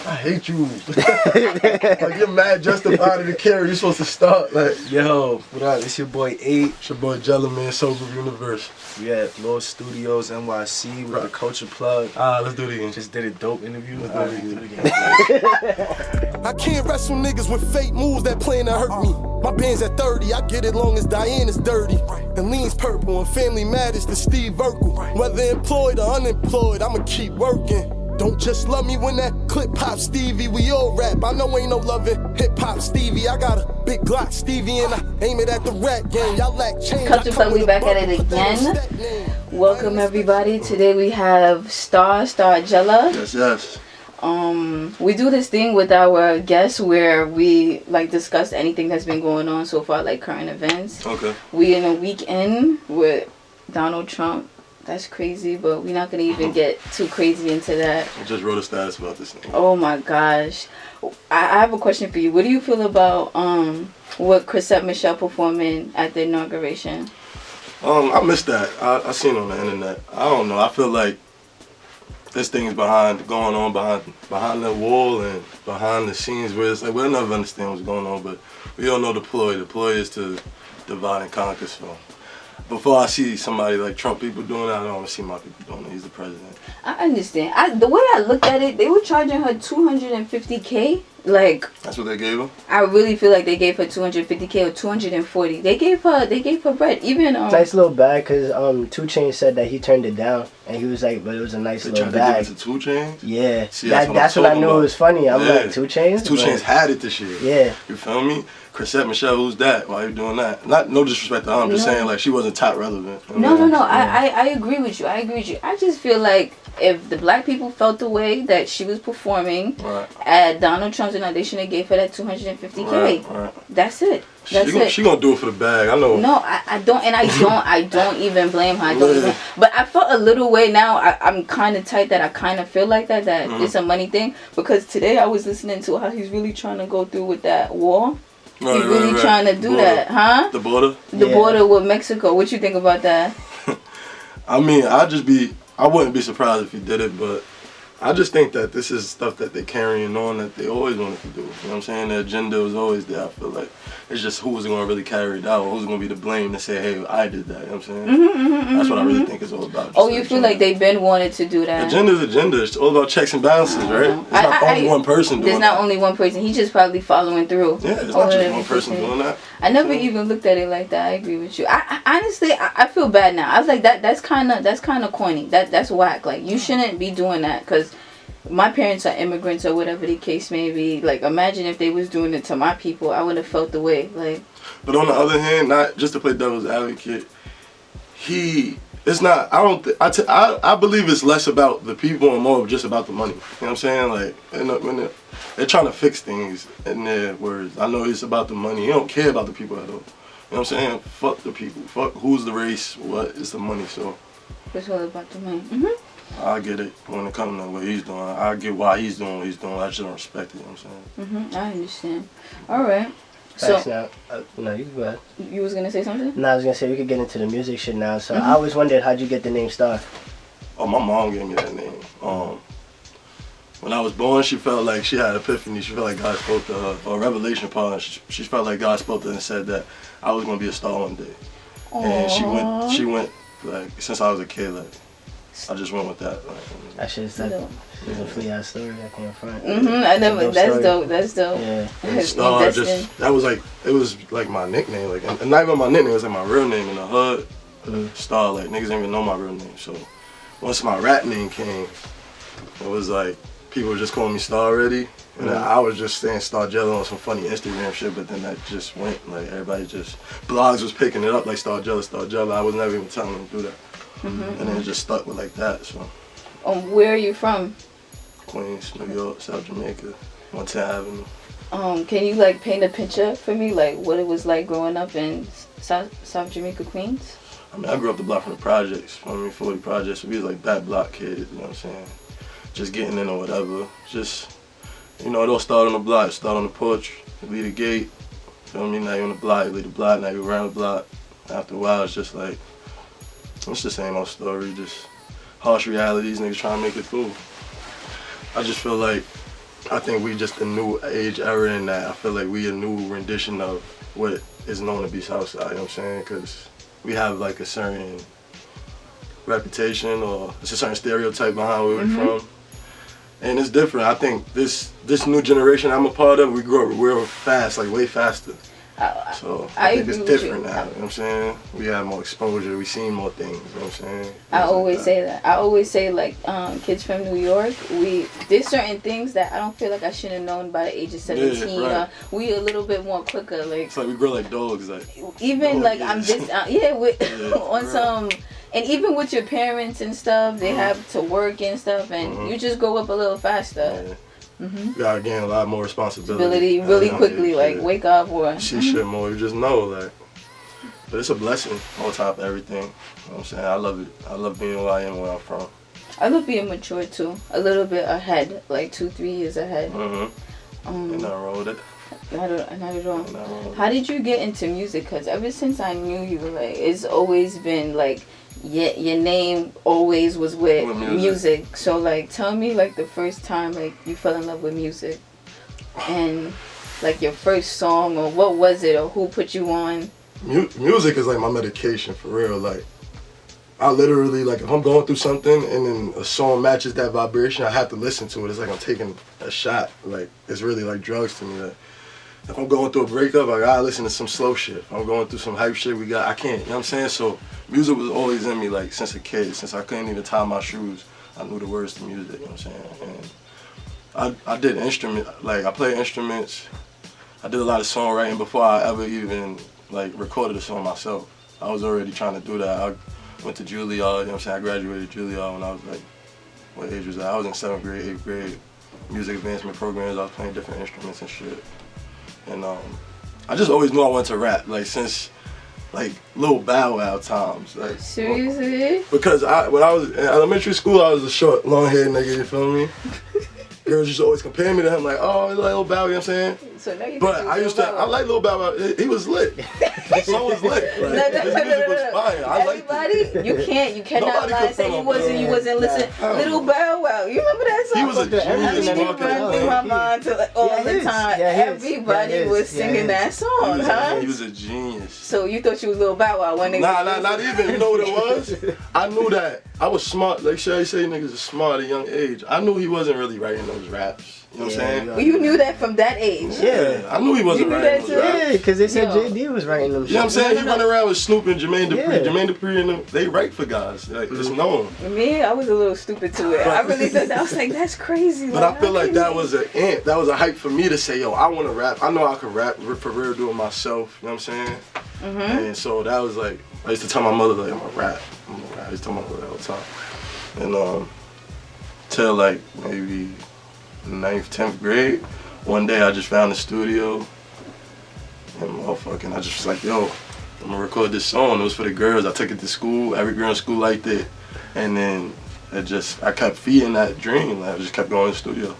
I hate you. Like, you're mad justified in the carry. You're supposed to start. Like, yo, what up? It's your boy 8. It's your boy Jella, man. Soul Group Universe. We at Lord Studios NYC with the Culture Plug. Let's do it again. Just did a dope interview. Let's do it again. I can't wrestle niggas with fake moves that plan to hurt me. My band's at 30, I get it long as Diane is dirty. And Lean's purple and Family Matters to Steve Urkel. Whether employed or unemployed, I'ma keep working. Don't just love me when that clip pop Stevie, we all rap. I know ain't no loving hip hop Stevie. I got a big Glock Stevie and I aim it at the rap game. Y'all lack change. Culture Plug, we back at it again. Welcome everybody. Today we have Stargiela. Yes. We do this thing with our guests where we like discuss anything that's been going on so far, like current events. Okay. We in a weekend with Donald Trump. That's crazy, but we're not gonna even get too crazy into that. I just wrote a status about this thing. Oh my gosh. I have a question for you. What do you feel about what Chrisette Michelle performing at the inauguration? I missed that. I seen it on the internet. I don't know. I feel like this thing is going on behind the wall and behind the scenes where it's like we'll never understand what's going on, but we all know the ploy. The ploy is to divide and conquer. So before I see somebody like Trump people doing that, I don't want to see my people doing it. He's the president. I understand. The way I looked at it, they were charging her $250K. Like, that's what they gave her. I really feel like they gave her $250K or $240. They gave her bread. Even nice little bag, cause 2 Chainz said that he turned it down and he was like, but it was a nice little bag. They tried to give it to 2 Chainz? Yeah. See, that's when I knew it was funny. I'm like, 2 Chainz? 2 Chainz had it this year. Yeah. You feel me? Chrisette Michelle, who's that? Why are you doing that? No disrespect to her. I'm just saying like she wasn't top relevant. No. I agree with you. I just feel like if the black people felt the way that she was performing at Donald Trump's inauguration, they shouldn't have gave her that $250K. Right. That's it. She gonna do it for the bag. I know. No, I don't, and I don't even blame her. But I felt a little way now. I'm kind of tight that I kind of feel like that it's a money thing, because today I was listening to how he's really trying to go through with that wall. He's really trying to do that, huh? The border? The border with Mexico. What you think about that? I mean, I wouldn't be surprised if he did it, but I just think that this is stuff that they're carrying on that they always wanted to do. You know what I'm saying? The agenda was always there. I feel like it's just who was going to really carry it out, who's going to be to blame to say, hey, I did that. You know what I'm saying? That's what I really think it's all about. Oh, you feel like they've been wanted to do that? Agenda's agenda. It's all about checks and balances, right? It's not only one person doing that. There's not only one person. He's just probably following through. Yeah, it's not just one person doing that. I never even looked at it like that. I agree with you. I honestly, I feel bad now. I was like, that's kind of corny. That's whack. Like, you shouldn't be doing that, because my parents are immigrants or whatever the case may be. Like, imagine if they was doing it to my people. I would have felt the way. Like, but on the other hand, not just to play devil's advocate, it's not. I believe it's less about the people and more just about the money. You know what I'm saying? Like, when they're trying to fix things in their words. I know it's about the money. He don't care about the people at all. You know what I'm saying? Fuck the people. Fuck who's the race. What is the money? So it's all about the money. I get it when it comes to what he's doing. I get why he's doing what he's doing. I just don't respect it. You know what I'm saying? I understand. All right. So no, you go ahead. You was gonna say something? No, I was gonna say we could get into the music shit now. So I always wondered, how'd you get the name Star? Oh, my mom gave me that name. When I was born, she felt like she had an epiphany. She felt like God spoke to her, or a revelation part. She felt like God spoke to her and said that I was gonna be a star one day. And she went like since I was a kid. Like, I just went with that. Like, I should have said it's a free ass story. I can't front. I never. That's dope. That's dope. Yeah. And Star it was like my nickname. Like, and not even my nickname. It was like my real name in the hood. Star. Like, niggas didn't even know my real name. So once my rap name came, it was like people were just calling me Star already. And I was just saying Stargiela on some funny Instagram shit, but then that just went, like, everybody just, blogs was picking it up like Stargiela. I was never even telling them to do that. And then it just stuck with like that, so. Where are you from? Queens, New York, South Jamaica, 110 Avenue. Can you like paint a picture for me, like what it was like growing up in South Jamaica, Queens? I mean, I grew up the block from the projects, 40 projects, so we was like that block kids, you know what I'm saying? Just getting in or whatever, just, you know, it all started on the block, start on the porch, leave the gate, feel me, now you're on the block, you leave the block, now you're around the block. After a while, it's just like, it's the same old story, just harsh realities, niggas trying to make it through. I just feel like I think we just a new age era in that. I feel like we a new rendition of what is known to be Southside, you know what I'm saying? Because we have like a certain reputation or it's a certain stereotype behind where we're from. And it's different. I think this new generation I'm a part of, we grow real fast, like way faster. So I think it's different now, you know what I'm saying? We have more exposure, we seen more things, you know what I'm saying? I always say that. I always say like kids from New York, there's certain things that I don't feel like I should have known by the age of 17. Yeah, right. We a little bit more quicker. Like it's like we grow like dogs, like even like I'm just with on right. some. And even with your parents and stuff, they have to work and stuff, and you just grow up a little faster. You gotta gain a lot more responsibility really quickly, like wake up or see shit more. You just know, like, but it's a blessing on top of everything. You know what I'm saying? I love it. I love being who I am, where I'm from. I love being mature too, a little bit ahead, like 2-3 years ahead. Ain't nothing wrong with it. Not at all. How did you get into music? Cause ever since I knew you, like it's always been like. Your name always was with music. So like tell me like the first time like you fell in love with music and like your first song or what was it or who put you on. Music is like my medication for real. Like I literally like if I'm going through something and then a song matches that vibration, I have to listen to it. It's like I'm taking a shot. Like it's really like drugs to me. Like, if I'm going through a breakup, I gotta listen to some slow shit. If I'm going through some hype shit, I can't, you know what I'm saying? So music was always in me like since a kid. Since I couldn't even tie my shoes, I knew the words to music, you know what I'm saying? And I did instruments, like I played instruments. I did a lot of songwriting before I ever even like recorded a song myself. I was already trying to do that. I went to Juilliard, you know what I'm saying? I graduated Juilliard when I was like, what age was that? I was in 7th grade, 8th grade, music advancement programs. I was playing different instruments and shit. And I just always knew I wanted to rap, like since like Lil Bow Wow times. Like seriously? Because when I was in elementary school, I was a short, long-haired nigga, you feel me? Girls used to always compare me to him, like, oh, you like Lil Bow, you know what I'm saying? So now you but I like Lil Bow Wow. He was lit. The song was lit. Like, his music was fire. I liked it. You cannot lie and say you wasn't listening. Lil Bow Wow, you remember that song? He was a genius. Run through my mind all the time. Everybody was singing that song, huh? He was a genius. So you thought you was Lil Bow Wow when they not even. You know what it was? I knew that. I was smart. Like Sherry say, niggas are smart at a young age. I knew he wasn't really writing those raps. You know what I'm saying? Well, you knew that from that age. Yeah, I knew he wasn't writing those raps. Yeah, because they said JD was writing them shit. You know what I'm saying? He running around with Snoop and Jermaine Dupri. Yeah. Jermaine Dupri and them, they write for guys. Like, it's known. Me, I was a little stupid to it. I really thought that. I was like, that's crazy. But I feel like that was a hype for me to say, yo, I want to rap. I know I can rap for real, do it myself. You know what I'm saying? And so that was like, I used to tell my mother, like, I'm gonna rap. I used to tell my mother that all the time. And till like maybe 9th, 10th grade, one day I just found the studio and motherfucking, I just was like, yo, I'm gonna record this song. It was for the girls. I took it to school. Every girl in school liked it. And then I kept feeding that dream. Like, I just kept going to the studio.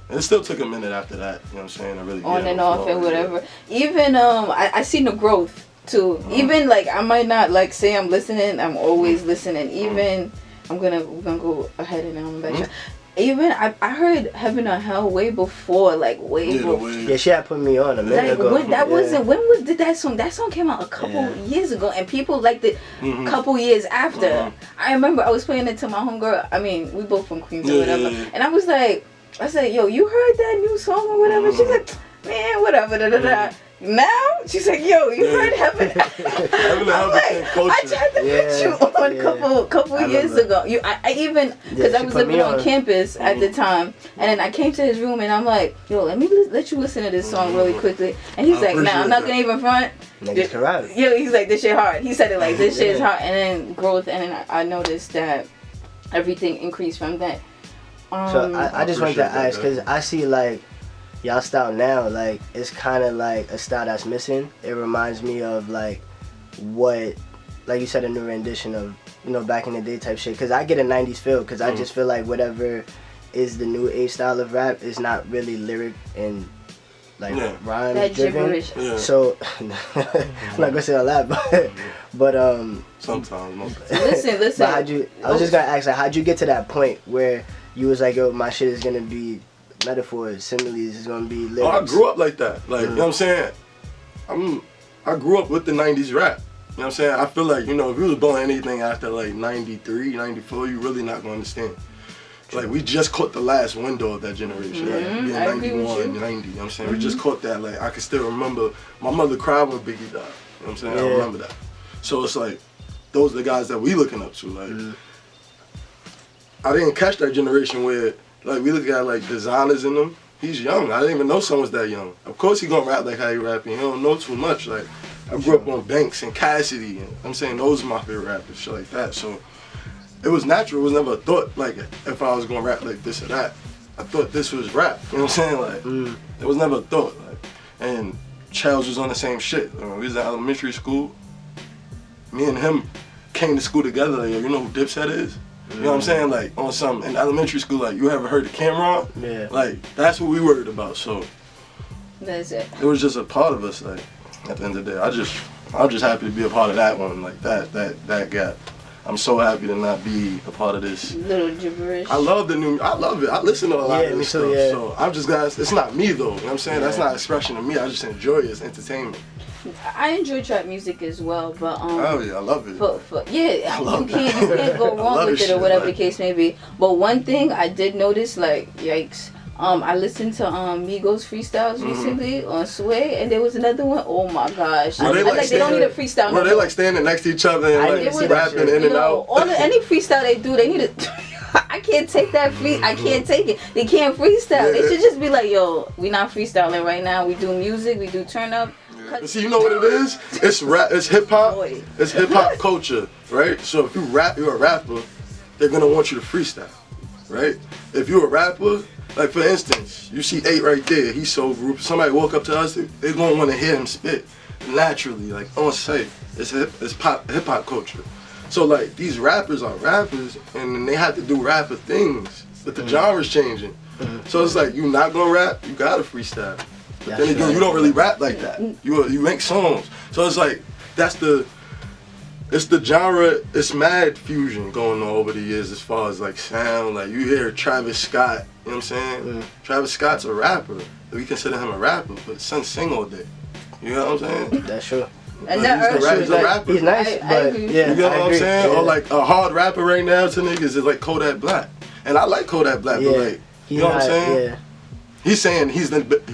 And it still took a minute after that, you know what I'm saying? I really on and off and whatever. Even I seen the growth too. Even like I might not like say I'm listening, I'm always listening. Even we're gonna go ahead and I'm back. Even I heard Heaven or Hell way before, like way before. Yeah, she had put me on a minute ago. When did that song? That song came out a couple years ago, and people liked it a couple years after. I remember I was playing it to my homegirl. I mean, we both from Queens or whatever, and I said, yo, you heard that new song or whatever? She's like, man, whatever, da da da. Now she's like, yo, you heard Heaven? I tried to put you on a couple years ago. I even because I was living on campus at the time, and then I came to his room and I'm like, yo, let me let you listen to this song really quickly. And he's like, nah, I'm not gonna even front. Yo, he's like, this shit hard. He said it like, this shit is hard. And then growth, and then I noticed that everything increased from that. So I just wanted to ask because I see like. Y'all style now, like, it's kind of like a style that's missing. It reminds me of, like, what, like you said, a new rendition of, you know, back in the day type shit. Because I get a 90s feel, because I just feel like whatever is the new age style of rap is not really lyric and, like, rhyme driven. So, I'm not going to say all that, but sometimes. Listen. But I was just going to ask, like, how'd you get to that point where you was like, yo, my shit is going to be metaphors, similes. It's gonna be lyrics. Oh, I grew up like that. Like, you know what I'm saying? I grew up with the 90s rap. You know what I'm saying? I feel like, you know, if you was born anything after like 93, 94, you really not gonna understand. Like, we just caught the last window of that generation. Like, being 91, 90, you know what I'm saying? We just caught that. Like, I can still remember my mother cried when Biggie died. You know what I'm saying? I remember that. So it's like, those are the guys that we looking up to. Like, I didn't catch that generation where, like, we look at like designers in them. He's young. I didn't even know someone's that young. Of course he gonna rap like how he rapping. He don't know too much. Like, I grew up on Banks and Cassidy, and I'm saying those are my favorite rappers, shit like that. So it was natural. It was never a thought like if I was gonna rap like this or that. I thought this was rap. You know what I'm saying? Like, it was never a thought. Like, and Charles was on the same shit. We was in elementary school. Me and him came to school together. Like, you know who Dipset is? You know what I'm saying? Like, on some, in elementary school, like, you ever heard the Cameron? Yeah. Like, that's what we worried about, so. That's it. It was just a part of us, like, at the end of the day. I'm just happy to be a part of that one, like, that gap. I'm so happy to not be a part of this. Little gibberish. I love it. I listen to a lot of this stuff, too, so I'm just glad, it's not me, though. You know what I'm saying? That's not expression of me. I just enjoy it. It's entertainment. I enjoy trap music as well, but oh yeah, I love it. You can't go wrong with it or whatever the case may be. But one thing I did notice, like, yikes. I listened to Migos freestyles recently on Sway, and there was another one. Oh my gosh! They don't need a freestyle. Were they like standing next to each other and like rapping in and out? Any freestyle they do, they need to. I can't take that I can't take it. They can't freestyle. They should just be like, yo, we not freestyling right now. We do music. We do turn up. But see, you know what it is? It's rap. It's hip hop. It's hip hop culture, right? So if you rap, you're a rapper. They're gonna want you to freestyle, right? If you're a rapper, like for instance, you see 8 right there. He's so group. Somebody walk up to us, they're gonna want to hear him spit naturally, like on site. It's hip hop culture. So like these rappers are rappers, and they have to do rapper things, but the genre's changing. So it's like you not gonna rap, you gotta freestyle. But then again, you don't really rap like that. You make songs. So it's like it's the genre. It's mad fusion going on over the years as far as like sound. Like you hear Travis Scott. You know what I'm saying? Travis Scott's a rapper. We consider him a rapper, but son sing all day. You know what I'm saying? That's true. And he's a rapper. He's nice, but yeah, you know what I'm saying? Yeah. Or like a hard rapper right now to niggas is like Kodak Black, and I like Kodak Black, but like you know what I'm saying? Yeah. He's saying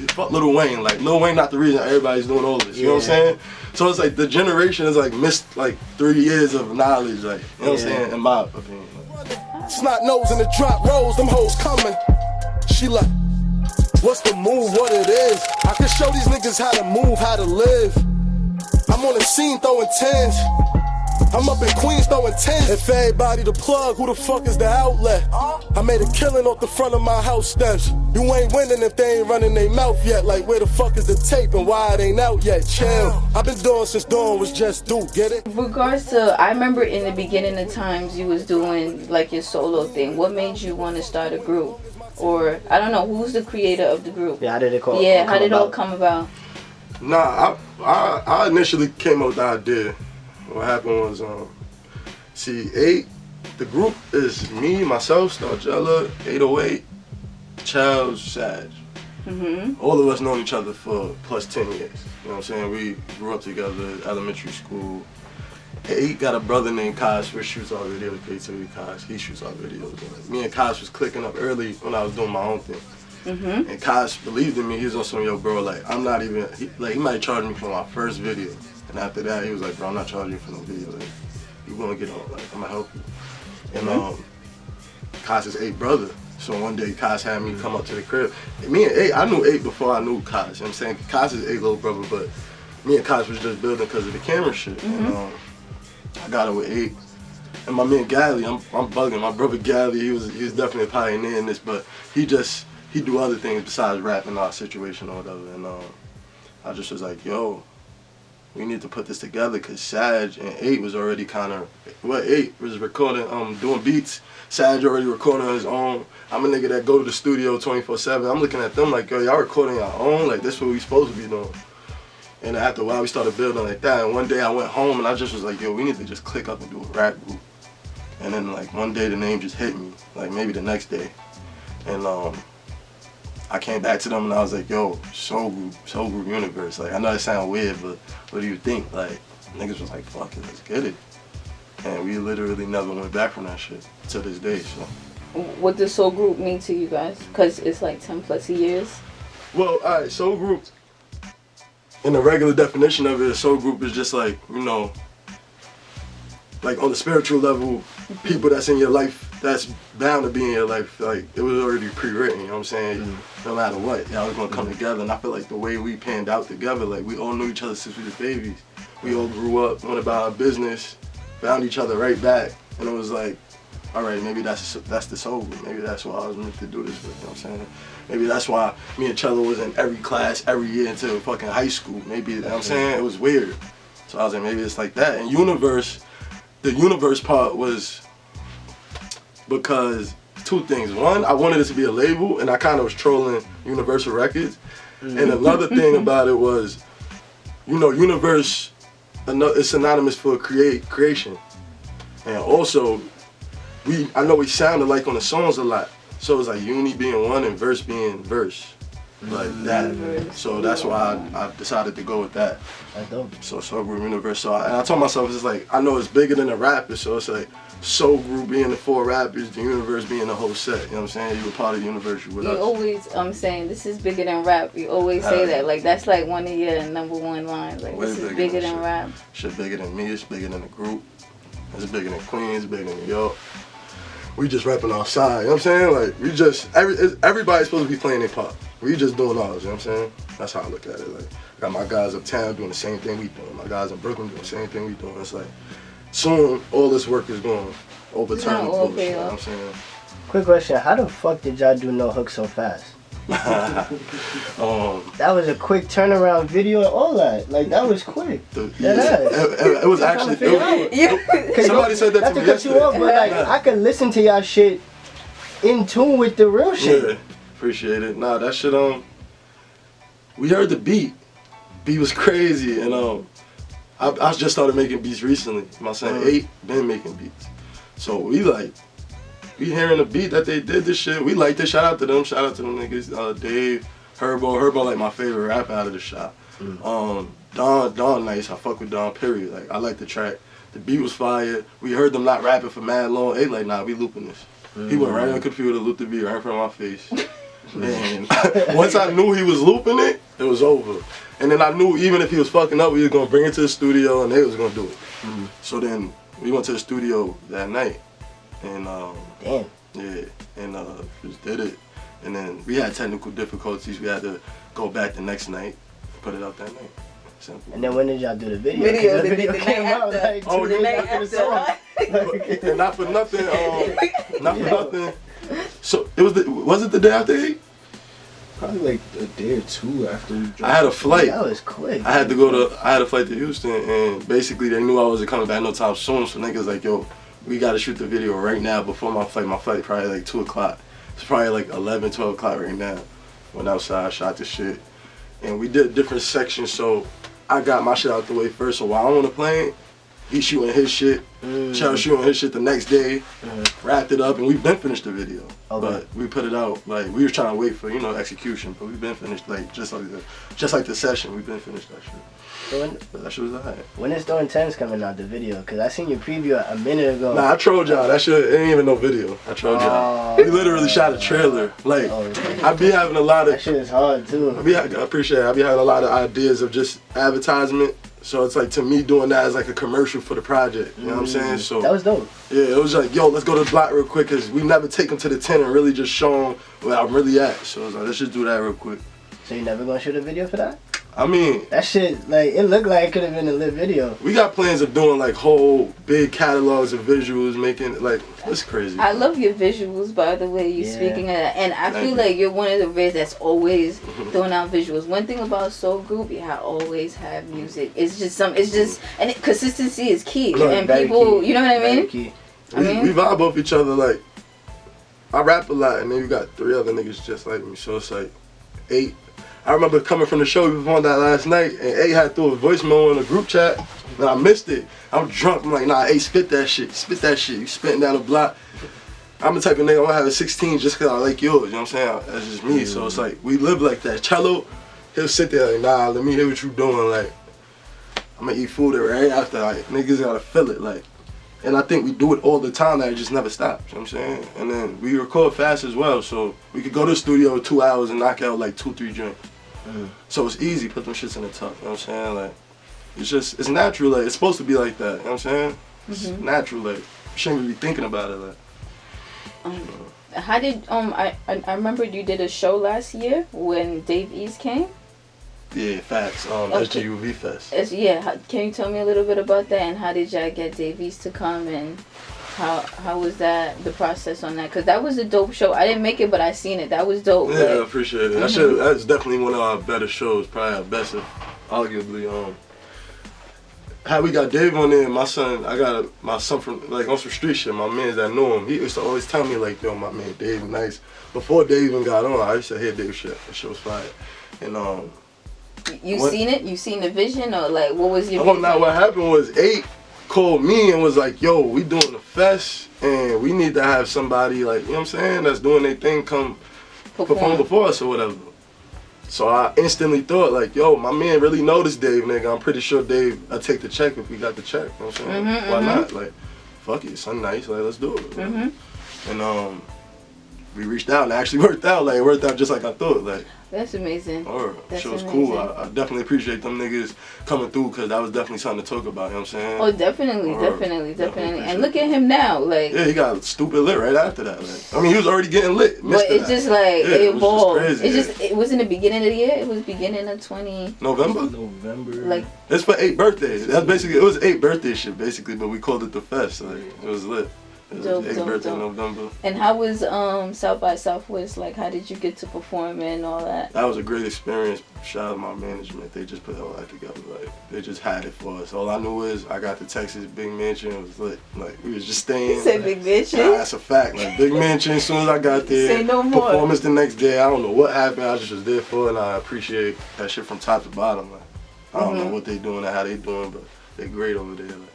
fuck Lil Wayne. Like Lil Wayne not the reason everybody's doing all this. You know what I'm saying? So it's like the generation is like missed like 3 years of knowledge. Like you know what I'm saying? In my opinion. Snot nose in the drop rolls, them hoes coming. She like, what's the move? What it is? I can show these niggas how to move, how to live. I'm on the scene throwing tens. I'm up in Queens throwing tens. If everybody the plug, who the fuck is the outlet? I made a killing off the front of my house steps. You ain't winning if they ain't running their mouth yet. Like where the fuck is the tape and why it ain't out yet? Chill. I've been doing since dawn was just do. Get it? Regards to, I remember in the beginning of times you was doing like your solo thing. What made you want to start a group? Or I don't know, who's the creator of the group? Yeah, how did it come? Yeah, how did it all come about? Nah, I initially came up with the idea. What happened was, the group is me, myself, Stargiela, 808, Charles, Sag. All of us known each other for plus 10 years. You know what I'm saying? We grew up together, elementary school. 8 got a brother named Kosh, which shoots our videos, creativity Kosh. He shoots our videos. Me and Kosh was clicking up early when I was doing my own thing. And Kosh believed in me. He was on some, yo, bro, like, I'm not even, he might charge me for my first video. And after that, he was like, bro, I'm not charging you for no video. Like, you gonna get on, like, I'm gonna help you. And Kosh is 8 brother. So one day, Kosh had me come up to the crib. And me and 8, I knew 8 before I knew Kosh. You know what I'm saying? Kosh is 8 little brother, but me and Kosh was just building because of the camera shit. And I got it with 8. And my man Gally, I'm bugging. My brother Gally, he was definitely a pioneer in this, but he do other things besides rapping our situation or whatever. And I just was like, yo, we need to put this together because Sag and 8 was already kind of, 8 was recording, doing beats. Sag already recording on his own. I'm a nigga that go to the studio 24/7. I'm looking at them like, yo, y'all recording your own? Like, this what we supposed to be doing. And after a while, we started building like that. And one day I went home and I just was like, yo, we need to just click up and do a rap group. And then like one day the name just hit me, like maybe the next day. And I came back to them and I was like, yo, Soul Group Universe. Like, I know it sounds weird, but what do you think? Like, niggas was like, fuck it, let's get it. And we literally never went back from that shit to this day, so. What does Soul Group mean to you guys? Because it's like 10 plus years. Well, all right, Soul Group, in the regular definition of it, Soul Group is just like, you know, like on the spiritual level, people that's in your life, that's bound to be in your life, like it was already pre-written, you know what I'm saying? No matter what, y'all was gonna come together, and I feel like the way we panned out together, like we all knew each other since we was babies. We all grew up, went about our business, found each other right back, and it was like, all right, maybe that's the Soul Group. Maybe that's why I was meant to do this with, you know what I'm saying? Maybe that's why me and Cello was in every class every year until fucking high school. Maybe, you know what I'm saying? It was weird. So I was like, maybe it's like that. And Universe, the Universe part was because two things. One, I wanted it to be a label, and I kind of was trolling Universal Records. And another thing about it was, you know, Universe, it's synonymous for creation. And also, I know we sounded like on the songs a lot. So it's like uni being one and verse being verse. Like that. So that's why I decided to go with that. That's dope. So Soul Group Universe. So I told myself, it's like, I know it's bigger than the rappers, so it's like Soul Group being the 4 rappers, the Universe being the whole set. You know what I'm saying? You were part of the Universe with us. You always saying this is bigger than rap. You always say that. Like that's like one of your #1 lines. Like this is bigger than rap. Shit bigger than me, it's bigger than the group. It's bigger than Queens, bigger than New York. We just rapping outside, you know what I'm saying? Like we just, everybody's supposed to be playing their part. We just doing ours, you know what I'm saying? That's how I look at it. Like, I got my guys uptown doing the same thing we doing. My guys in Brooklyn doing the same thing we doing. It's like, soon all this work is going to overturn the bullshit, you know what I'm saying? Quick question, how the fuck did y'all do No Hook so fast? That was a quick turnaround video and all that. Like, that was quick. It was actually, somebody said that to me yesterday. But like, I could listen to y'all shit in tune with the real shit. Yeah, appreciate it. Nah, that shit, we heard the beat. Beat was crazy, and I just started making beats recently. My son 8 been making beats. So we hearing the beat that they did this shit. We liked it. Shout out to them niggas. Dave, Herbo like my favorite rapper out of the shop. Don nice. I fuck with Don, period. Like I like the track. The beat was fire. We heard them not rapping for mad long. They like, nah, we looping this. He went right on the computer, looped the beat right in front of my face. And once I knew he was looping it, it was over. And then I knew even if he was fucking up, we was gonna bring it to the studio and they was gonna do it. So then we went to the studio that night. And damn. Yeah, and just did it. And then we had technical difficulties. We had to go back the next night, put it out that night. Simple. And then when did y'all do the video? The video came out like 2 days after the song. And not for nothing, not for nothing. So was it the day after 8? Probably like a day or 2 after we dropped. I had a flight. That was quick. I had a flight to Houston, and basically they knew I wasn't coming back no time soon. So niggas like, yo, we gotta shoot the video right now before my flight. My flight probably like 2 o'clock. It's probably like 11, 12 o'clock right now. Went outside, shot the shit, and we did different sections. So I got my shit out the way first. So while I'm on the plane, he shooting his shit. Chell shooting his shit the next day. Wrapped it up, and we've been finished the video. Okay. But we put it out like we were trying to wait for execution, but we've been finished like just like the session. We've been finished that shit. So that shit was alright. When is Though Intense coming out, the video? Cause I seen your preview a minute ago. Nah, I trolled y'all. That shit it ain't even no video. I trolled y'all. We literally shot a trailer. Like I be having a lot of. That shit is hard too. I appreciate it. I be having a lot of ideas of just advertisement. So it's like to me doing that is like a commercial for the project. You know what I'm saying? So that was dope. Yeah, it was like, yo, let's go to the block real quick because we never take them to the tent and really just show them where I'm really at. So I was like, let's just do that real quick. So you never gonna shoot a video for that? I mean, that shit, like, it looked like it could have been a lit video. We got plans of doing like whole big catalogs of visuals, making like, it's crazy. I love your visuals, by the way, you speaking of that. And I feel like you're one of the rares that's always throwing out visuals. One thing about Soul Group, you always have music. It's just and consistency is key. And people, you know what I mean? Key. We vibe off each other. Like, I rap a lot, and then you got 3 other niggas just like me. So it's like 8. I remember coming from the show, we performed that last night, and A had threw a voicemail in the group chat, and I missed it. I'm drunk, I'm like, nah, A, spit that shit, you spitting down the block. I'm the type of nigga, I'm gonna have a 16 just cause I like yours, you know what I'm saying? That's just me, so it's like, we live like that. Cello, he'll sit there like, nah, let me hear what you doing, like, I'm gonna eat food right after, like, niggas gotta feel it, like. And I think we do it all the time, that it just never stops, you know what I'm saying? And then we record fast as well, so we could go to the studio 2 hours and knock out like 2-3 joints. So it's easy, put them shits in the tuck, you know what I'm saying? Like, it's natural, like, it's supposed to be like that, you know what I'm saying? It's natural, like, you shouldn't really be thinking about it, like. How did, I remember you did a show last year when Dave East came? Yeah, facts. SGUV Fest. Yeah, can you tell me a little bit about that, and how did y'all get Dave East to come, and how was that, the process on that? Because that was a dope show. I didn't make it, but I seen it. That was dope. Yeah, I appreciate it. That's definitely one of our better shows, probably our best, arguably. How we got Dave on there, my son from, like, on some street shit, my mans that know him, he used to always tell me, like, yo, my man Dave nice. Before Dave even got on, I used to hear Dave shit. That shit was fire. And seen it? You seen the vision, or like, what was your vision? Now what happened was 8 called me and was like, yo, we doing the fest and we need to have somebody, like, you know what I'm saying, that's doing their thing come perform before us or whatever. So I instantly thought, like, yo, my man really noticed Dave, nigga. I'm pretty sure Dave, I'll take the check if we got the check, you know what I'm saying? Why not? Like, fuck it, something nice, like, let's do it. And we reached out and it actually worked out, like, it worked out just like I thought, like. That's amazing. That shit was cool. I definitely appreciate them niggas coming through, because that was definitely something to talk about, you know what I'm saying? Oh, definitely. And look at him now, like. Yeah, he got stupid lit right after that. Like, I mean, he was already getting lit. But it's just like, it evolved. It was just crazy. It was in the beginning of the year. It was beginning of November. Like, it's for 8 birthdays. That's basically, it was 8 birthday shit, basically, but we called it the fest. Like, it was lit. Dope. November. And how was South by Southwest? Like, how did you get to perform and all that? That was a great experience. Shout out to my management. They just put all that together. Like, they just had it for us. All I knew is I got the Texas big mansion. It was lit. Like, we was just staying. You said big mansion? Nah, that's a fact. Like, big mansion. As soon as I got there, say no more. Performance the next day. I don't know what happened. I just was there for it, and I appreciate that shit from top to bottom. Like, I don't know what they doing or how they doing, but they're great over there. Like.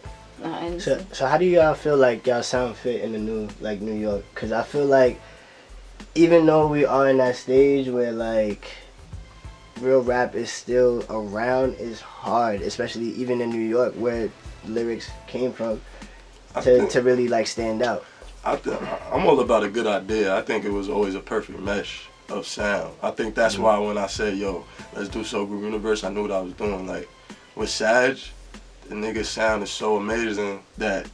So how do y'all feel like y'all sound fit in the New York? Because I feel like even though we are in that stage where like real rap is still around, it's hard, especially even in New York where lyrics came from, to really like stand out. I'm all about a good idea. I think it was always a perfect mesh of sound. I think that's why when I said, yo, let's do Soul Group Universe, I knew what I was doing. Like with Sag, the nigga's sound is so amazing that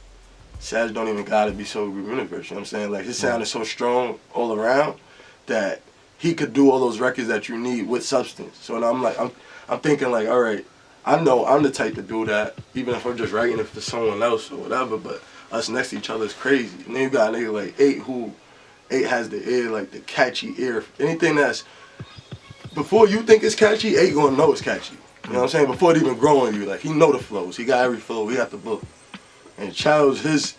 Sag don't even gotta be Soul Group Universe, you know what I'm saying? Like his sound is so strong all around that he could do all those records that you need with substance. So I'm like, I'm thinking like, all right, I know I'm the type to do that, even if I'm just writing it for someone else or whatever, but us next to each other is crazy. And then you got a nigga like 8 has the ear, like the catchy ear. Anything that's, before you think it's catchy, 8 gonna know it's catchy. You know what I'm saying? Before it even grow on you, like he know the flows. He got every flow. He got the book. And Child's, his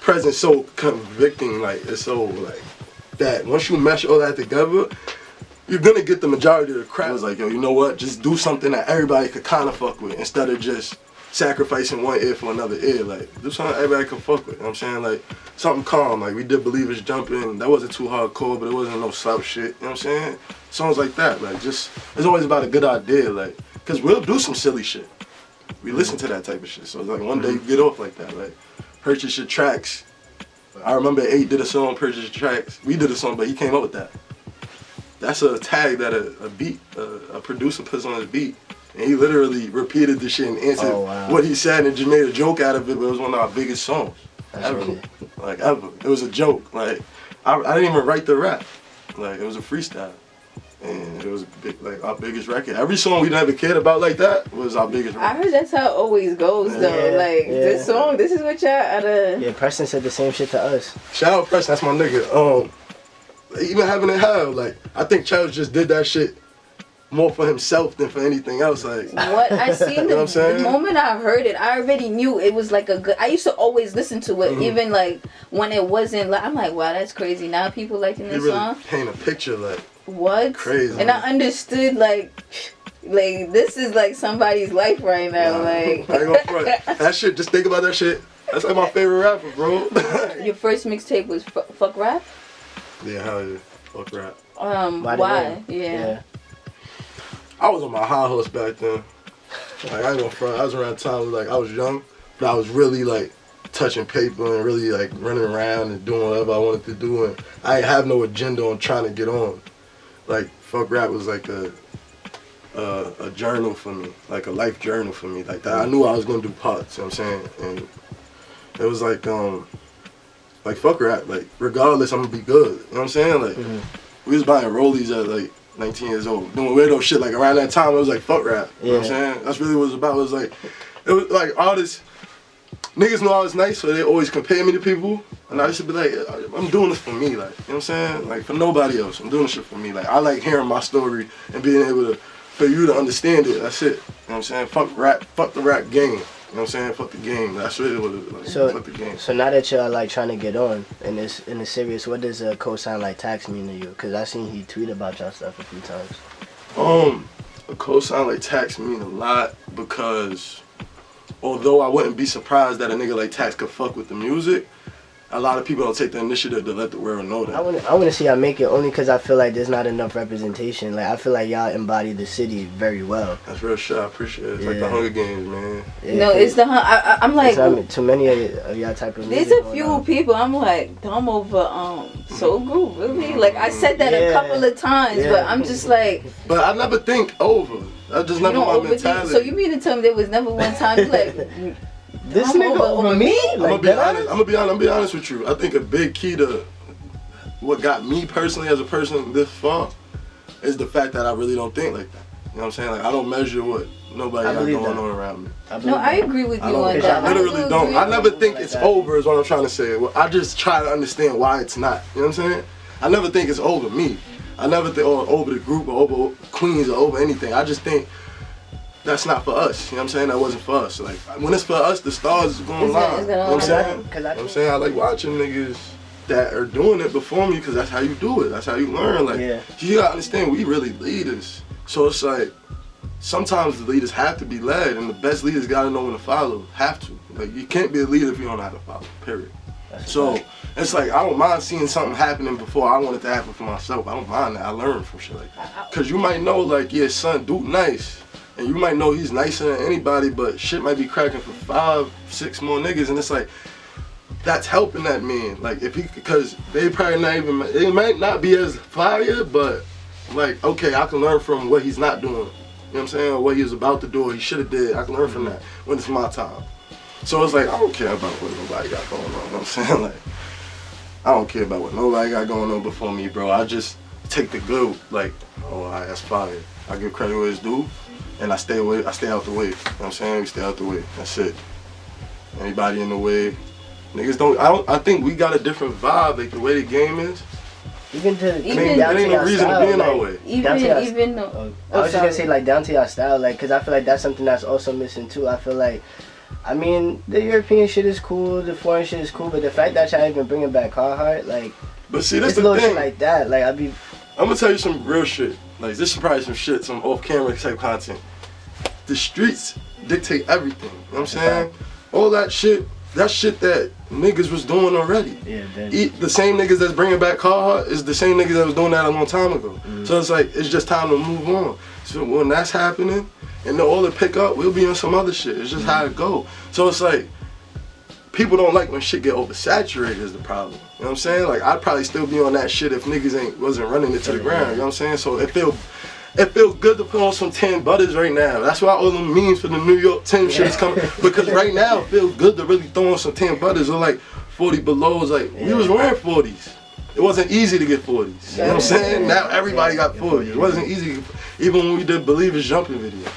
presence so convicting, like it's so like that. Once you mesh all that together, you're gonna get the majority of the crowd. It was like, yo, you know what? Just do something that everybody could kind of fuck with instead of just sacrificing one ear for another ear. Like do something everybody can fuck with. You know what I'm saying? Like something calm. Like we did Believers Jumping. That wasn't too hardcore, but it wasn't no slow shit. You know what I'm saying? Songs like that. Like just, it's always about a good idea. Like. Cause we'll do some silly shit. We listen to that type of shit. So it's like one day you get off like that. Like purchase your tracks. I remember 8 did a song, purchase your tracks. We did a song, but he came up with that. That's a tag that a producer puts on his beat. And he literally repeated the shit and answered what he said and just made a joke out of it, but it was one of our biggest songs ever. Like ever. It was a joke. Like I didn't even write the rap. Like it was a freestyle. And it was like our biggest record. Every song we never cared about like that was our biggest record. I heard that's how it always goes though. This song, this is what y'all Yeah, Preston said the same shit to us. Shout out Preston, that's my nigga. Even having it have, like, I think Charles just did that shit more for himself than for anything else. Like what I seen, the moment I heard it, I already knew it was like a good. I used to always listen to it, even like when it wasn't. Like I'm like, wow, that's crazy. Now people liking this song. Paint a picture like. What? Crazy. And I understood like this is like somebody's life right now. Like I ain't gonna front. That shit, just think about that shit That's like my favorite rapper, bro. Your first mixtape was Fuck Rap? Yeah, hell yeah. Fuck rap. Why? Yeah. I was on my high horse back then. Like, I ain't gonna front. I was around the time, like, I was young, but I was really, like, touching paper and really, like, running around and doing whatever I wanted to do. And I ain't have no agenda on trying to get on. Like, fuck rap was like a journal for me, like a life journal for me. Like, that. I knew I was gonna do parts, you know what I'm saying? And it was like fuck rap, like, regardless, I'm gonna be good, you know what I'm saying? Like, we was buying rollies at, like, 19 years old, doing weirdo shit. Like, around that time, it was like, fuck rap, you know what I'm saying? That's really what it was about. It was like artists, niggas know I was nice, so they always compare me to people. And I used to be like, I'm doing this for me, like, you know what I'm saying? Like, for nobody else, I'm doing this shit for me. Like, I like hearing my story and being able to, for you to understand it, that's it. You know what I'm saying? Fuck rap, fuck the rap game. You know what I'm saying? Fuck the game. That's really what it was. Like, fuck the game. So now that you're like trying to get on in the serious, what does a cosign like Tax mean to you? Cause I seen he tweet about y'all stuff a few times. A cosign like Tax mean a lot because although I wouldn't be surprised that a nigga like Tax could fuck with the music, a lot of people don't take the initiative to let the world know that. I want to see y'all make it only because I feel like there's not enough representation. Like, I feel like y'all embody the city very well. That's real shit. I appreciate it. It's like the Hunger Games, man. Yeah, no, it's the I'm like, too many of y'all type of there's a few people I'm like, dumb over Soul Group, really? Like, I said that a couple of times, but I'm just like. But I never think over. I just never my mentality. So you mean to tell me there was never one time you like. This nigga over me? Like, I'm gonna be honest with you. I think a big key to what got me personally as a person this far is the fact that I really don't think like that. You know what I'm saying? Like, I don't measure what nobody got going on around me. No, I agree with you on that. I literally don't. I never think it's over is what I'm trying to say. I just try to understand why it's not. You know what I'm saying? I never think it's over me. I never think over the group or over Queens or over anything. I just think that's not for us, you know what I'm saying? That wasn't for us. Like, when it's for us, the stars is going live. You know what I'm saying? You know what I'm saying? I like watching niggas that are doing it before me because that's how you do it. That's how you learn. Like, you gotta understand, we really leaders. So it's like, sometimes the leaders have to be led, and the best leaders gotta know when to follow. Have to. Like, you can't be a leader if you don't know how to follow, period. So it's like, I don't mind seeing something happening before I want it to happen for myself. I don't mind that. I learn from shit like that. Because you might know, like, yeah, son, dude nice. And you might know he's nicer than anybody, but shit might be cracking for 5, 6 more niggas, and it's like, that's helping that man. Like, if he, because they probably not even, they might not be as fire, but like, okay, I can learn from what he's not doing. You know what I'm saying? Or what he was about to do, or he should have did. I can learn from that when it's my time. So it's like, I don't care about what nobody got going on. You know what I'm saying? Like, I don't care about what nobody got going on before me, bro. I just take the good, like, oh, all right, that's fire. I give credit where it's due. And I stay away. I stay out the way. You know what I'm saying? We stay out the way. That's it. Anybody in the way, niggas don't. I think we got a different vibe. Like, the way the game is. Even there ain't no reason to be in our way. Even I was just gonna say, like, down to your style, like, cause I feel like that's something that's also missing too. I feel like, I mean, the European shit is cool, the foreign shit is cool, but the fact that y'all even bringing back Carhartt, like, but see, that's the the thing. thing. Shit like that, like, I'm gonna tell you some real shit. Like, this is probably some shit, some off-camera type content. The streets dictate everything, you know what I'm saying? All that shit that niggas was doing already. Yeah, the same niggas that's bringing back Carhartt is the same niggas that was doing that a long time ago. So it's like, it's just time to move on. So when that's happening, and all the pick up, we'll be on some other shit. It's just how it go. So it's like, people don't like when shit get oversaturated is the problem. You know what I'm saying? Like, I'd probably still be on that shit if niggas wasn't running it to the ground. You know what I'm saying? So it feels good to put on some 10 butters right now. That's why all the memes for the New York 10 shit is coming. Because right now it feels good to really throw on some 10 butters or like 40 belows. Like, we was wearing 40s. It wasn't easy to get 40s. You know what I'm saying? Now everybody got 40s. It wasn't easy, even when we did Believers Jumping video.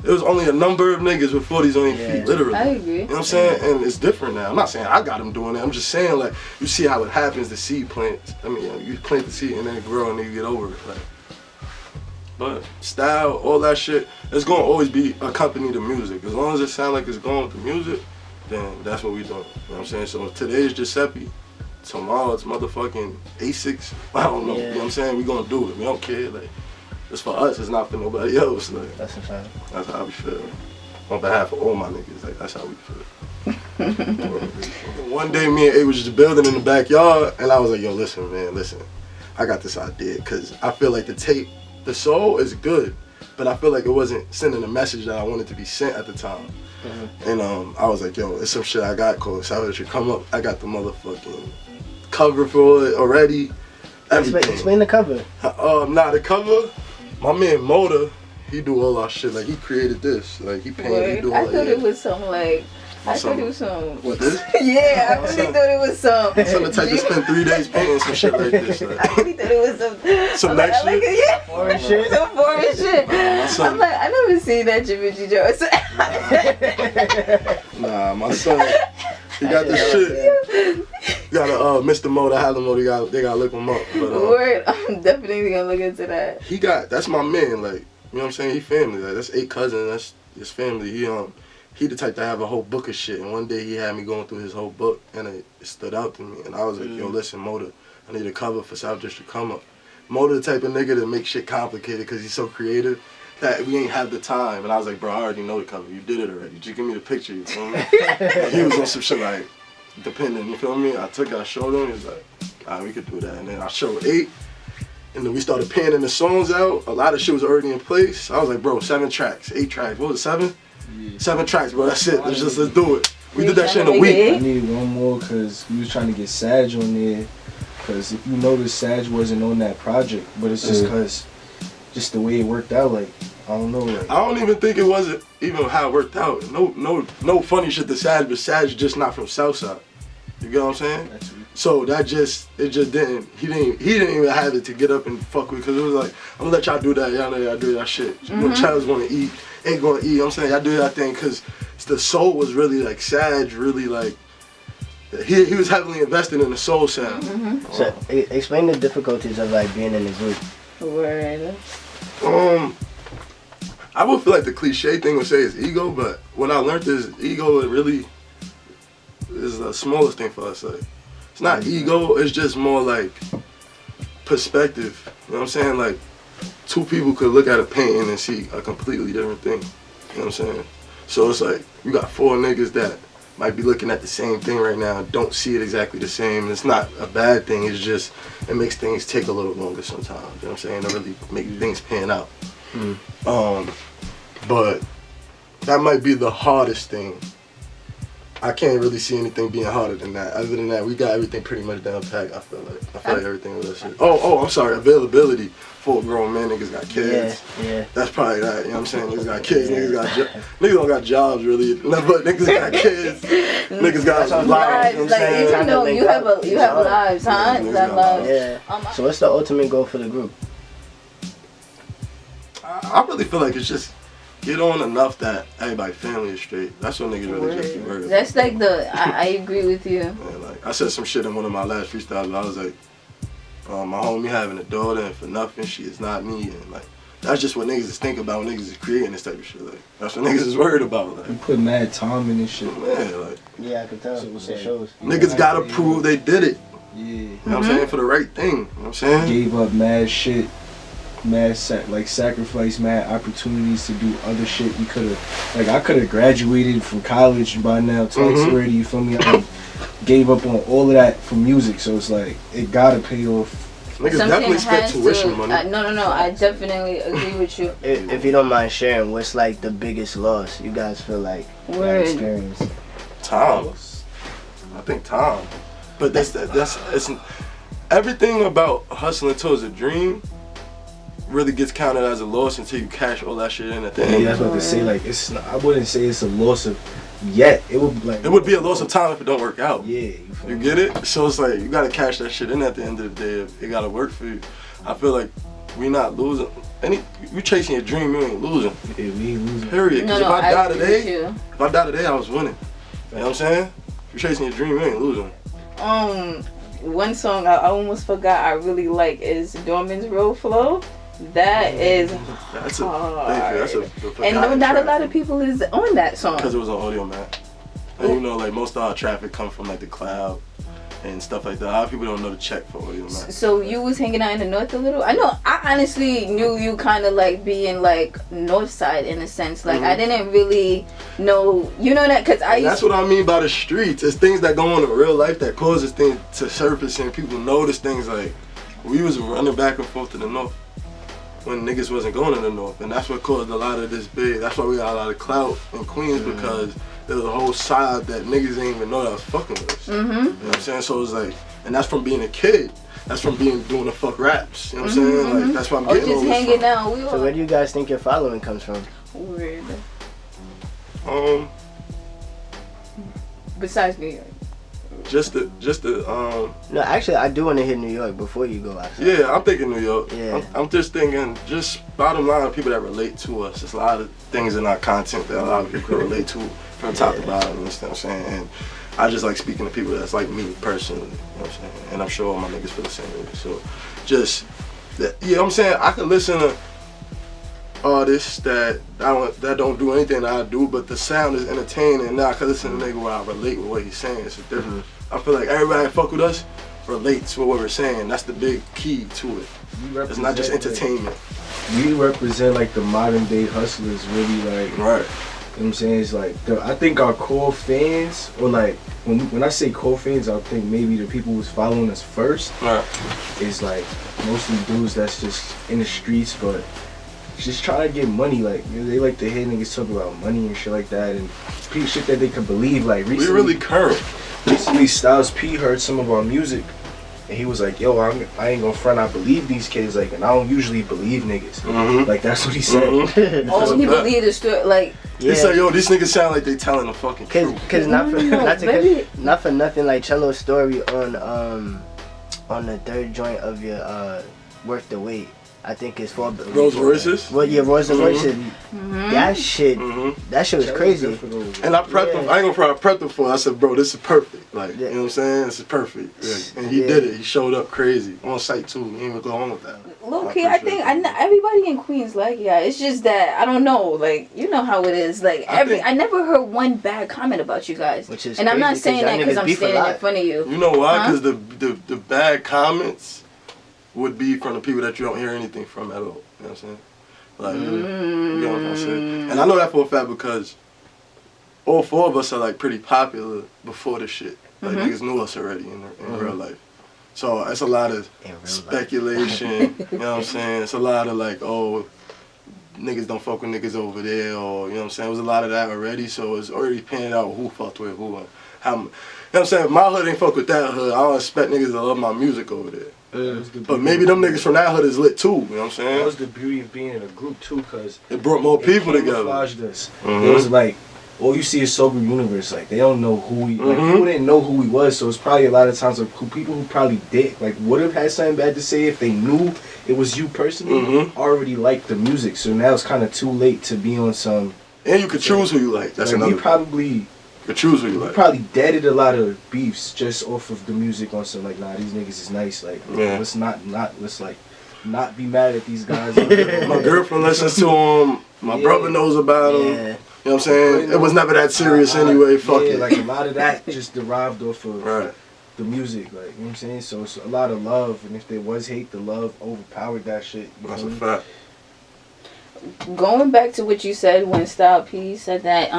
It was only a number of niggas with 40s on their feet, literally. I agree. You know what I'm saying? And it's different now. I'm not saying I got them doing it. I'm just saying, like, you see how it happens, the seed plants. I mean, you plant the seed and then it grow and then you get over it. Like, but style, all that shit, it's gonna always be accompanied to music. As long as it sounds like it's going with the music, then that's what we doing. You know what I'm saying? So today is Giuseppe. Tomorrow it's motherfucking A6. I don't know. You know what I'm saying? We gonna do it. We don't care. Like, it's for us. It's not for nobody else. Like, that's a fact. That's how we feel. on behalf of all my niggas. Like, that's how we feel. One day, me and A was just building in the backyard, and I was like, yo, listen, man, listen. I got this idea, because I feel like the soul is good, but I feel like it wasn't sending a message that I wanted to be sent at the time. And I was like, yo, it's some shit I got called Salvador Should Come Up. I got the motherfucking cover for it already. Everything. Explain the cover. The cover, my man Moda, he do all our shit. Like, he created this. Like, he painted, he do all that. I thought it was some, like, thought it was some. What, this? Yeah, I really thought it was some. Some the type to spend 3 days painting some shit like this. Like. I really thought it was some next shit? Yeah. Foreign shit? Some foreign shit. I'm like, I never seen that Jimmy Joe. Nah, my son, he got this shit. You gotta, Mr. Mo, the Highland Mo, they gotta look him up. But, Word, I'm definitely gonna look into that. That's my man, like, you know what I'm saying? He family, like, that's 8 cousins, that's his family. He the type to have a whole book of shit, and one day he had me going through his whole book, and it stood out to me, and I was like, yo, listen, Moda, I need a cover for South District Come Up. Moda the type of nigga that makes shit complicated because he's so creative that we ain't have the time, and I was like, bro, I already know the cover, you did it already, just give me the picture, you feel me? He was on some shit like, depending, you feel me? I showed him, he was like, alright, we could do that, and then I showed 8, and then we started panning the songs out, a lot of shit was already in place. I was like, bro, 7 tracks, 8 tracks, what was it, 7? Yeah. 7 tracks, bro. That's it. Let's do it. We did that shit in a week. I needed one more because we was trying to get Sag on there. Because if you notice, Sag wasn't on that project, but it's just because just the way it worked out. Like, I don't know. Like, I don't even think it wasn't even how it worked out. No funny shit to Sag, but Sag's just not from Southside. You get what I'm saying? So it just didn't. He didn't even have it to get up and fuck with, because it was like, I'm gonna let y'all do that. Y'all know y'all do that shit. When child's gonna eat, ain't gonna eat. You know what I'm saying, y'all do that thing, because the soul was really like Sag, really like. He was heavily invested in the soul sound. So explain the difficulties of like being in the group. Word. I would feel like the cliche thing would say is ego, but when I learned this, ego, it really is the smallest thing for us. Like, it's not ego, it's just more like perspective. You know what I'm saying? Like, 2 people could look at a painting and see a completely different thing. You know what I'm saying? So it's like, you got 4 niggas that might be looking at the same thing right now, don't see it exactly the same. And it's not a bad thing, it's just, it makes things take a little longer sometimes. You know what I'm saying? To really make things pan out. But that might be the hardest thing. I can't really see anything being harder than that. Other than that, we got everything pretty much down packed. I feel like everything with that shit. Oh, I'm sorry. Availability. Full grown men, niggas got kids. Yeah. That's probably that. You know what I'm saying? Niggas got kids. Niggas don't got jobs really. No, but niggas got kids. Niggas got lives. You know what I'm saying? Even though you have lives, huh? You got lives. Yeah. So what's the ultimate goal for the group? I really feel like it's just get on enough that everybody family is straight. That's what niggas really just be worried about. That's like I agree with you. Man, like, I said some shit in one of my last freestyles. I was like, my homie having a daughter, and for nothing, she is not me. And like, that's just what niggas is thinking about when niggas is creating this type of shit. Like, that's what niggas is worried about. Like, you put mad time in this shit. Man, like, yeah, I can tell. It shows. Niggas gotta prove they did it. Yeah. You know what I'm saying? For the right thing. You know what I'm saying? Gave up mad shit. Mad sacrifice mad opportunities to do other shit. We could have, like, I could have graduated from college by now, tax ready, you feel me? I gave up on all of that for music, so it's like, it gotta pay off. Niggas definitely spent tuition money. No, I definitely agree with you. If you don't mind sharing, what's like the biggest loss you guys feel like you experienced? Time. I think time. But that's it's everything about hustling towards a dream really gets counted as a loss until you cash all that shit in at the end. Yeah, that's what they say. Like, it's not, I wouldn't say it's a loss of yet. It would be like, it would be a loss of time if it don't work out. Yeah, you get it? So it's like, you gotta cash that shit in at the end of the day. If it gotta work for you. I feel like we not losing. You chasing your dream, you ain't losing. Yeah, we ain't losing. Period. Because if I die today, I was winning. You know what I'm saying? If you're chasing your dream, you ain't losing. One song I almost forgot I really like is Dorman's Road Flow. That is hard. And not a lot of people is on that song. Because it was on Audio Man. And you know, like, most of our traffic come from like the cloud. and stuff like that. A lot of people don't know the check for it. You know? So you was hanging out in the north a little? I know. I honestly knew you kind of like being like north side in a sense. Like I didn't really know, you know that, because that's what I mean by the streets. It's things that go on in real life that causes things to surface and people notice things. Like we was running back and forth to the north when niggas wasn't going to the north, and that's what caused a lot of this big. That's why we got a lot of clout in Queens, because there was a whole side that niggas didn't even know that was fucking with us. You know what I'm saying? So it's like, and that's from being a kid. That's from doing the fuck raps. You know what I'm saying? Like that's why I'm getting just hanging out. So where do you guys think your following comes from? Weird. Besides New York. Just the No, actually, I do want to hit New York before you go outside. Yeah, I'm thinking New York. Yeah. I'm just thinking, just bottom line, people that relate to us. There's a lot of things in our content that a lot of people can relate to from top to bottom. You know what I'm saying? And I just like speaking to people that's like me personally. You know what I'm saying? And I'm sure all my niggas feel the same way. So, just that, you know what I'm saying? I could listen to artists that don't do anything that I do, but the sound is entertaining. And now I can listen to a nigga where I relate with what he's saying. It's a different. I feel like everybody that fuck with us relates with what we're saying. That's the big key to it. It's not just entertainment. We represent like the modern day hustlers, really, like. Right. You know what I'm saying? It's like I think our core fans, or like when I say core fans, I think maybe the people who's following us first is like mostly dudes that's just in the streets, but just trying to get money. Like, you know, they like to hear niggas talk about money and shit like that, and shit that they can believe. Like recently, we really current. Recently, Styles P heard some of our music, and he was like, "Yo, I ain't gonna front. I believe these kids. Like, and I don't usually believe niggas. Like, that's what he said. Oh, he believed the story. Like, he said, "Yo, these niggas sound like they telling the fucking truth." Cause not for nothing. Like Cello's story on the third joint of your Worth the Wait. I think it's for Rolls Royces. Well, yeah, Rolls Royces. That shit was crazy. And I prepped him. I ain't gonna front. I prepped him for it. I said, bro, this is perfect. Like, you know what I'm saying? This is perfect. Yeah. And he did it. He showed up crazy on site too. He didn't even go home with that. Low key, I think everybody in Queens like it's just that I don't know. Like, you know how it is. Like I never heard one bad comment about you guys. Which is and I'm not saying that because I'm standing in front of you. You know why? Because the bad comments would be from the people that you don't hear anything from at all. You know what I'm saying? Like, you know what I'm saying? And I know that for a fact because all four of us are like pretty popular before this shit. Like niggas knew us already in real life. So it's a lot of speculation, you know what I'm saying? It's a lot of like, oh, niggas don't fuck with niggas over there, or, you know what I'm saying? It was a lot of that already, so it's already panning out who fucked with who and how, you know what I'm saying? If my hood ain't fuck with that hood, I don't expect niggas to love my music over there. But maybe them niggas from that hood is lit too, you know what I'm saying? That was the beauty of being in a group too, because it brought more people together. Us. It was like, all you see is Sober Universe. Like, they don't know who we, like, people didn't know who we was, so it's probably a lot of times like people who probably did, like, would have had something bad to say if they knew it was you personally, already liked the music. So now it's kind of too late to be on some. And you could choose who you like. That's another. We probably could choose who you like. We probably deaded a lot of beefs just off of the music on some, like, nah, these niggas is nice. Like, let's not be mad at these guys. My girlfriend listens to them. My brother knows about them. You know what I'm saying? It was never that serious anyway. Fuck it. Like, a lot of that just derived off of the music. Like, you know what I'm saying? So it's a lot of love, and if there was hate, the love overpowered that shit. That's a fact. Going back to what you said when Style P said that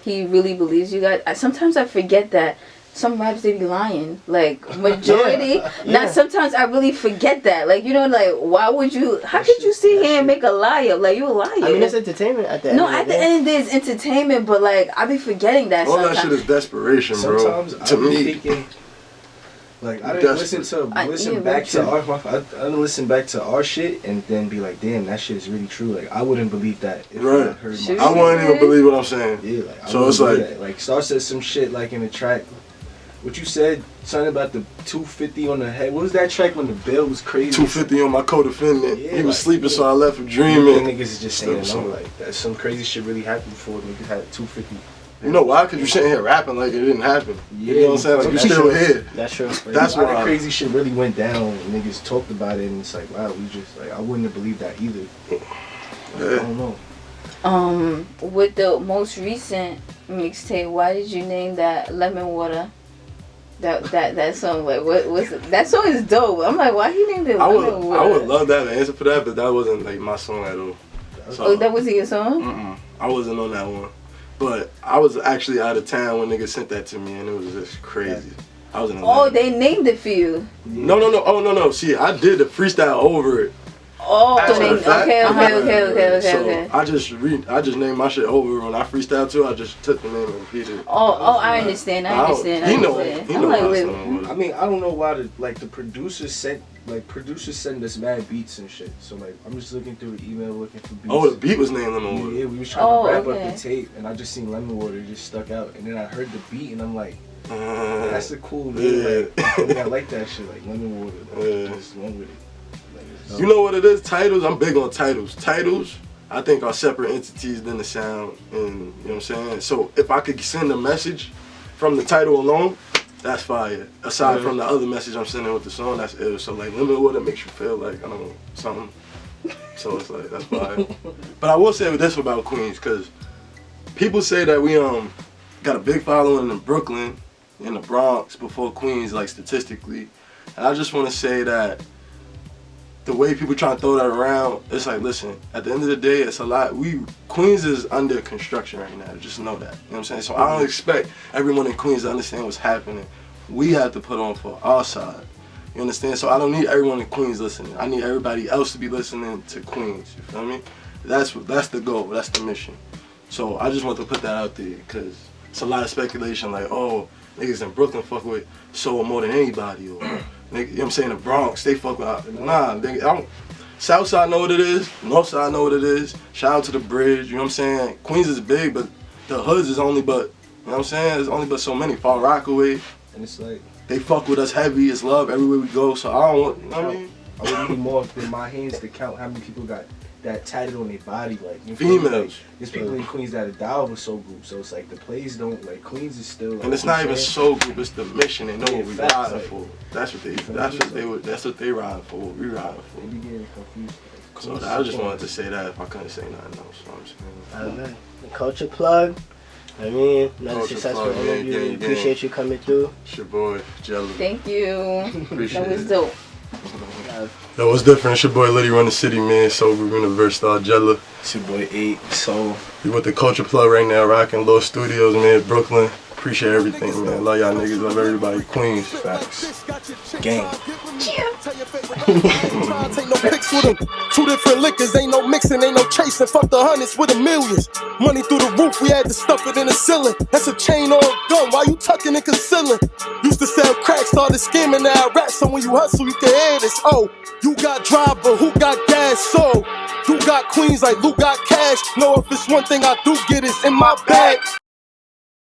he really believes you guys. Sometimes I forget that some raps they be lying. Like, majority. Now sometimes I really forget that. Like, you know, like, why would you? How could you sit here and make a lie up? Like, you a liar. I mean, it's entertainment at the end. No, at the end of the day, it's entertainment. But like, I be forgetting that. All that shit is desperation, bro. Sometimes to me. Thinking, like, I didn't listen back to our shit and then be like, damn, that shit is really true. Like, I wouldn't believe that if I heard my I wouldn't even believe what I'm saying. Yeah, like, so it's like Star said some shit like in the track. What you said, something about the 250 on the head. What was that track when the bill was crazy? 250 on my co-defendant. Yeah, he was sleeping, so I left him dreaming. Niggas is just saying a number like that. Some crazy shit really happened before niggas had 250. You know why? Because you're sitting here rapping like it didn't happen. Yeah, you know what I'm saying? Like, you're still here. That's true. That's why crazy shit really went down. And niggas talked about it, and it's like, wow, we just, like, I wouldn't have believed that either. I don't know. With the most recent mixtape, why did you name that Lemon Water? That song, like, what's that song is dope. I'm like, why he named it? I would love to have an answer for that, but that wasn't like my song at all. So, oh, that wasn't your song? I wasn't on that one. But I was actually out of town when niggas sent that to me, and it was just crazy. I was in Atlanta. Oh, they named it for you. No. Oh, no. See, I did the freestyle over it. Oh, okay. So I just named my shit over when I freestyle too. I just took the name and repeated it. Oh, I understand. He know. I mean, I don't know why the producers send us mad beats and shit. So like, I'm just looking through the email looking for beats. Oh, the beat was named Lemon Water. Yeah, we was trying to wrap up the tape, and I just seen Lemon Water just stuck out, and then I heard the beat, and I'm like, that's a cool name. Like, I like that shit, like Lemon Water. Like, just went with it. You know what it is? Titles. I'm big on titles. Titles, I think, are separate entities than the sound, and you know what I'm saying. So if I could send a message from the title alone, that's fire. Aside from the other message I'm sending with the song, that's ill. So like, Lemon Water makes you feel like, I don't know, something. So it's like, that's fire. But I will say this about Queens, because people say that we got a big following in Brooklyn, in the Bronx, before Queens, like statistically. And I just want to say that the way people try to throw that around, it's like, listen, at the end of the day, it's a lot. Queens is under construction right now, just know that. You know what I'm saying? So I don't expect everyone in Queens to understand what's happening. We have to put on for our side. You understand? So I don't need everyone in Queens listening. I need everybody else to be listening to Queens. You feel me? That's the goal. That's the mission. So I just want to put that out there, because it's a lot of speculation like, oh, niggas in Brooklyn fuck with Soul more than anybody, or you know what I'm saying, the Bronx, they fuck with, nah, Southside know what it is, Northside know what it is, shout out to the bridge, you know what I'm saying, Queens is big, but the hoods is only but, you know what I'm saying, there's only but so many, Far Rockaway, and it's like, they fuck with us heavy, it's love everywhere we go, so I don't want, you know what I mean? I would need more than my hands to count how many people got that tatted on their body, like, you females. Like, there's people in Queens that are dialed with soul group, so it's like the plays don't, like, Queens is still like, and it's not even soul group, it's the mission. They know what we riding like, for. That's what they riding for, what we riding for. They be getting confused. So I just wanted to say that if I couldn't say nothing else. So I'm saying. The culture plug. I mean, another successful interview. Appreciate you coming through. It's your boy, Jello. Thank you. Appreciate that was dope. Yo, what's different? It's your boy Liddy Run the City, man. Sober Universe, Stargiela. It's your boy 8, so we with the culture plug right now, rocking Low Studios, man, Brooklyn. Appreciate everything, man. Love y'all niggas, love everybody. Queens, facts. Gang. Take no pics with them. 2 different liquors, ain't no mixing, ain't no chasing. Fuck the hundreds with the millions. Money through the roof, we had to stuff it in the ceiling. That's a chain or a gun, why you tucking and concealing? Used to sell crack, started scheming, now I rap. So when you hustle, you can hear this. Oh, you got drive, but who got gas? So you got Queens like Luke got cash. Know if it's one thing I do get is in my bag.